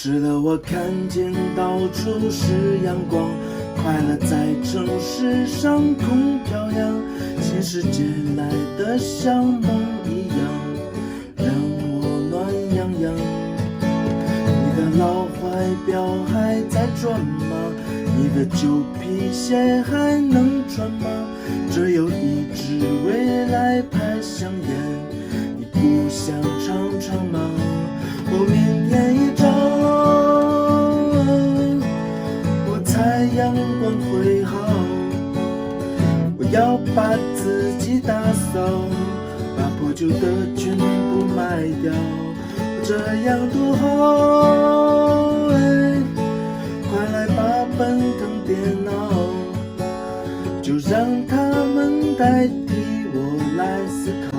使得我看见到处是阳光，快乐在城市上空飘扬，新世界来得像梦一样，让我暖洋洋。你的老怀表还在转吗？你的旧皮鞋还能穿吗？这有一支未来牌香烟，你不想尝尝吗？我明天一早，我猜阳光会好，我要把自己打扫，把破旧的全部卖掉，这样多好，快来把本腾电脑，就让他们代替我来思考。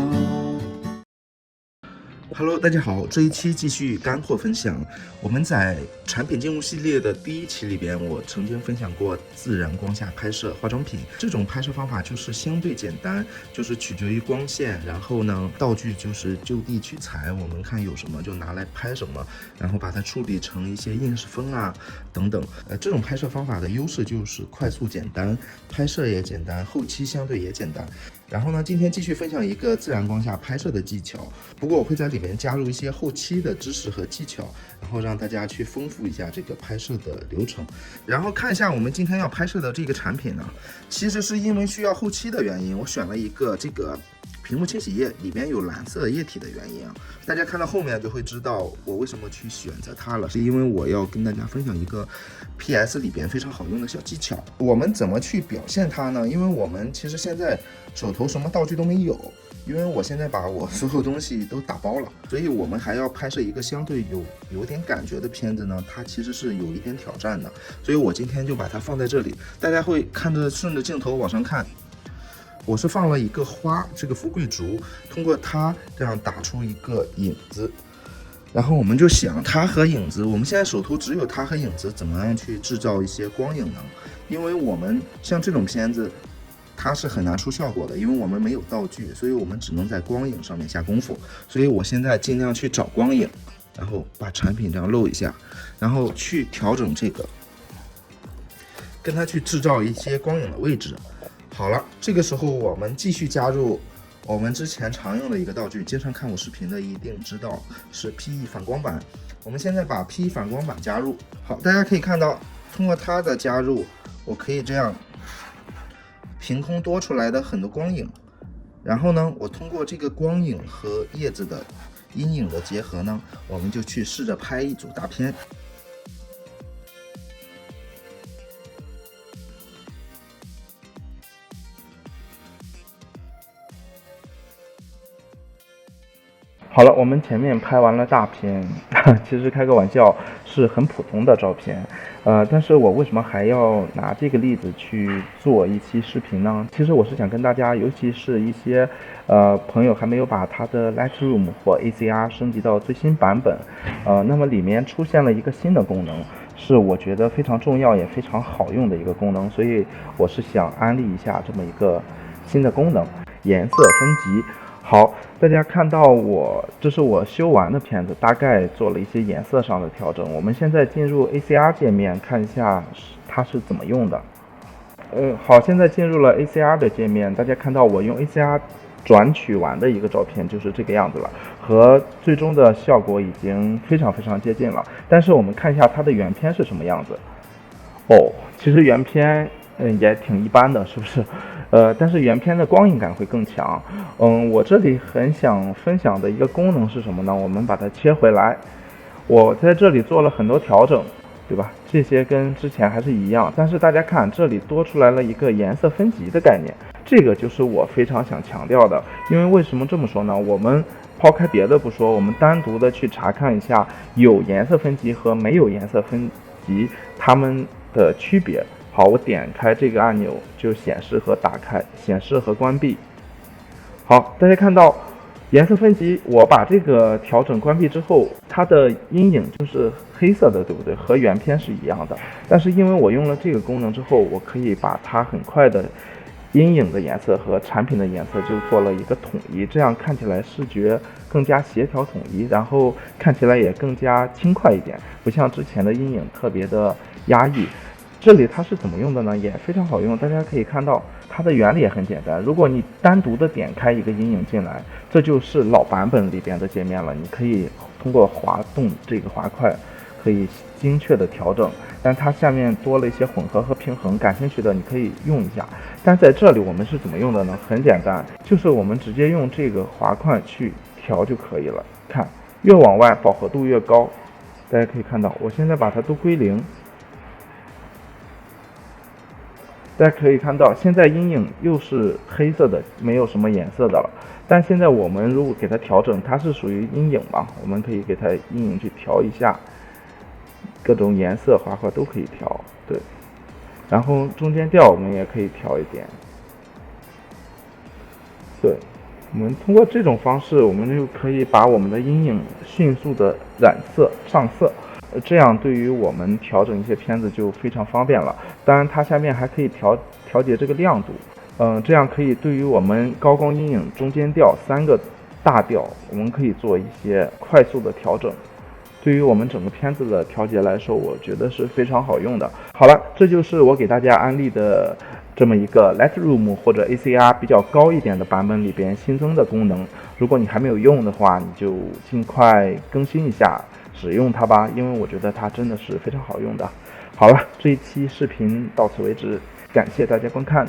Hello， 大家好，这一期继续干货分享。我们在产品进入系列的第一期里边，我曾经分享过自然光下拍摄化妆品。这种拍摄方法就是相对简单，就是取决于光线，然后呢，道具就是就地取材，我们看有什么就拿来拍什么，然后把它处理成一些印式风啊等等。这种拍摄方法的优势就是快速简单，拍摄也简单，后期相对也简单。然后呢，今天继续分享一个自然光下拍摄的技巧，不过我会在里面加入一些后期的知识和技巧，然后让大家去丰富一下这个拍摄的流程。然后看一下我们今天要拍摄的这个产品呢，其实是因为需要后期的原因，我选了一个这个屏幕清洗液，里面有蓝色液体的原因啊，大家看到后面就会知道我为什么去选择它了，是因为我要跟大家分享一个 PS 里边非常好用的小技巧。我们怎么去表现它呢？因为我们其实现在手头什么道具都没有，因为我现在把我所有东西都打包了，所以我们还要拍摄一个相对有点感觉的片子呢，它其实是有一点挑战的，所以我今天就把它放在这里，大家会看着顺着镜头往上看。我是放了一个花，这个富贵竹，通过它这样打出一个影子，然后我们就想它和影子，我们现在手头只有它和影子，怎么样去制造一些光影呢？因为我们像这种片子它是很难出效果的，因为我们没有道具，所以我们只能在光影上面下功夫。所以我现在尽量去找光影，然后把产品这样露一下，然后去调整这个，跟它去制造一些光影的位置。好了，这个时候我们继续加入我们之前常用的一个道具，经常看我视频的一定知道是 PE 反光板。我们现在把 PE 反光板加入。好，大家可以看到，通过它的加入，我可以这样凭空多出来的很多光影。然后呢，我通过这个光影和叶子的阴影的结合呢，我们就去试着拍一组大片。好了，我们前面拍完了大片，其实开个玩笑，是很普通的照片，但是我为什么还要拿这个例子去做一期视频呢？其实我是想跟大家，尤其是一些朋友还没有把他的 Lightroom 或 ACR 升级到最新版本，那么里面出现了一个新的功能，是我觉得非常重要也非常好用的一个功能，所以我是想安利一下这么一个新的功能，颜色分级。好，大家看到这是我修完的片子，大概做了一些颜色上的调整。我们现在进入 ACR 界面，看一下它是怎么用的。好，现在进入了 ACR 的界面，大家看到我用 ACR 转取完的一个照片就是这个样子了，和最终的效果已经非常非常接近了。但是我们看一下它的原片是什么样子。其实原片也挺一般的，是不是？但是原片的光影感会更强。我这里很想分享的一个功能是什么呢？我们把它切回来，我在这里做了很多调整，对吧？这些跟之前还是一样，但是大家看这里多出来了一个颜色分级的概念，这个就是我非常想强调的。因为为什么这么说呢？我们抛开别的不说，我们单独的去查看一下有颜色分级和没有颜色分级它们的区别。好，我点开这个按钮就显示和打开，显示和关闭。好，大家看到颜色分级，我把这个调整关闭之后，它的阴影就是黑色的，对不对？和原片是一样的。但是因为我用了这个功能之后，我可以把它很快的阴影的颜色和产品的颜色就做了一个统一，这样看起来视觉更加协调统一，然后看起来也更加轻快一点，不像之前的阴影特别的压抑。这里它是怎么用的呢？也非常好用，大家可以看到它的原理也很简单。如果你单独的点开一个阴影进来，这就是老版本里边的界面了，你可以通过滑动这个滑块可以精确的调整，但它下面多了一些混合和平衡，感兴趣的你可以用一下。但在这里我们是怎么用的呢？很简单，就是我们直接用这个滑块去调就可以了。看，越往外饱和度越高，大家可以看到我现在把它都归零，大家可以看到现在阴影又是黑色的，没有什么颜色的了。但现在我们如果给它调整，它是属于阴影嘛，我们可以给它阴影去调一下，各种颜色滑块都可以调，对。然后中间调我们也可以调一点，对。我们通过这种方式，我们就可以把我们的阴影迅速的染色上色，这样对于我们调整一些片子就非常方便了。当然它下面还可以调节这个亮度，这样可以对于我们高光阴影、中间调3个大调，我们可以做一些快速的调整。对于我们整个片子的调节来说，我觉得是非常好用的。好了，这就是我给大家安利的这么一个 Lightroom 或者 ACR 比较高一点的版本里边新增的功能。如果你还没有用的话，你就尽快更新一下，使用它吧，因为我觉得它真的是非常好用的。好了，这一期视频到此为止，感谢大家观看。